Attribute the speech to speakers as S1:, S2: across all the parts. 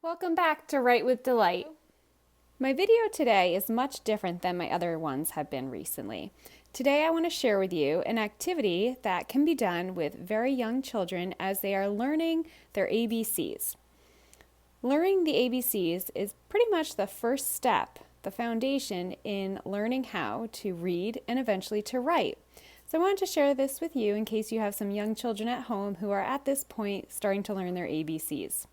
S1: Welcome back to Write with Delight. My video today is much different than my other ones have been recently. Today I want to share with you an activity that can be done with very young children as they are learning their ABCs. Learning the ABCs is pretty much the first step, the foundation in learning how to read and eventually to write. So I wanted to share this with you in case you have some young children at home who are at this point starting to learn their ABCs.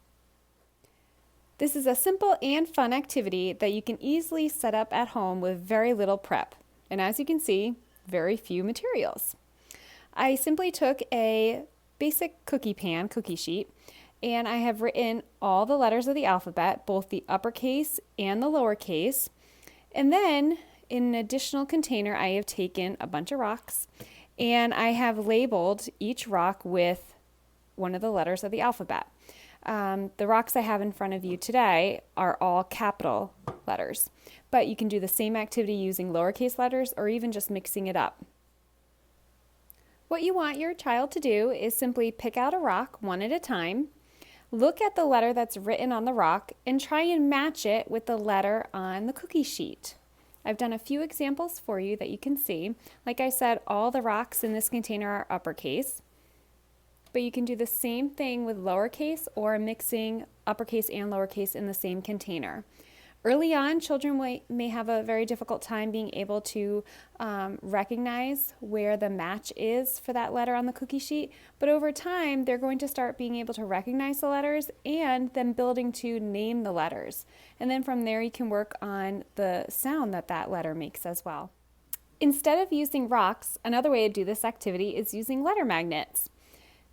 S1: This is a simple and fun activity that you can easily set up at home with very little prep. And as you can see, very few materials. I simply took a basic cookie sheet, and I have written all the letters of the alphabet, both the uppercase and the lowercase. And then in an additional container, I have taken a bunch of rocks, and I have labeled each rock with one of the letters of the alphabet. The rocks I have in front of you today are all capital letters, but you can do the same activity using lowercase letters or even just mixing it up. What you want your child to do is simply pick out a rock one at a time, look at the letter that's written on the rock, and try and match it with the letter on the cookie sheet. I've done a few examples for you that you can see. Like I said, all the rocks in this container are uppercase. But you can do the same thing with lowercase or mixing uppercase and lowercase in the same container. Early on, children may have a very difficult time being able to recognize where the match is for that letter on the cookie sheet, but over time, they're going to start being able to recognize the letters and then building to name the letters. And then from there, you can work on the sound that that letter makes as well. Instead of using rocks, another way to do this activity is using letter magnets.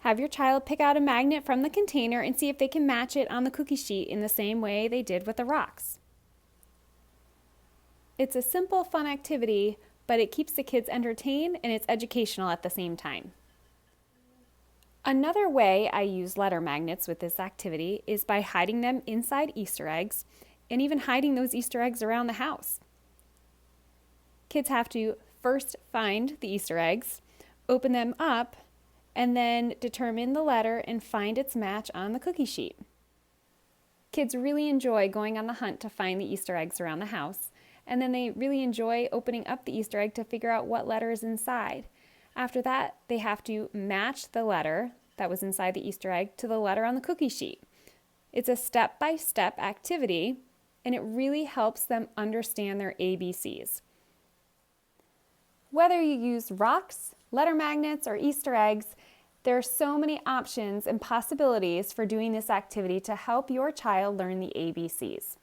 S1: Have your child pick out a magnet from the container and see if they can match it on the cookie sheet in the same way they did with the rocks. It's a simple, fun activity, but it keeps the kids entertained and it's educational at the same time. Another way I use letter magnets with this activity is by hiding them inside Easter eggs and even hiding those Easter eggs around the house. Kids have to first find the Easter eggs, open them up, and then determine the letter and find its match on the cookie sheet. Kids really enjoy going on the hunt to find the Easter eggs around the house, and then they really enjoy opening up the Easter egg to figure out what letter is inside. After that, they have to match the letter that was inside the Easter egg to the letter on the cookie sheet. It's a step-by-step activity, and it really helps them understand their ABCs. Whether you use rocks, letter magnets, or Easter eggs, there are so many options and possibilities for doing this activity to help your child learn the ABCs.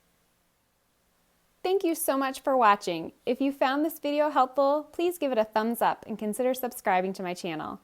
S1: Thank you so much for watching. If you found this video helpful, please give it a thumbs up and consider subscribing to my channel.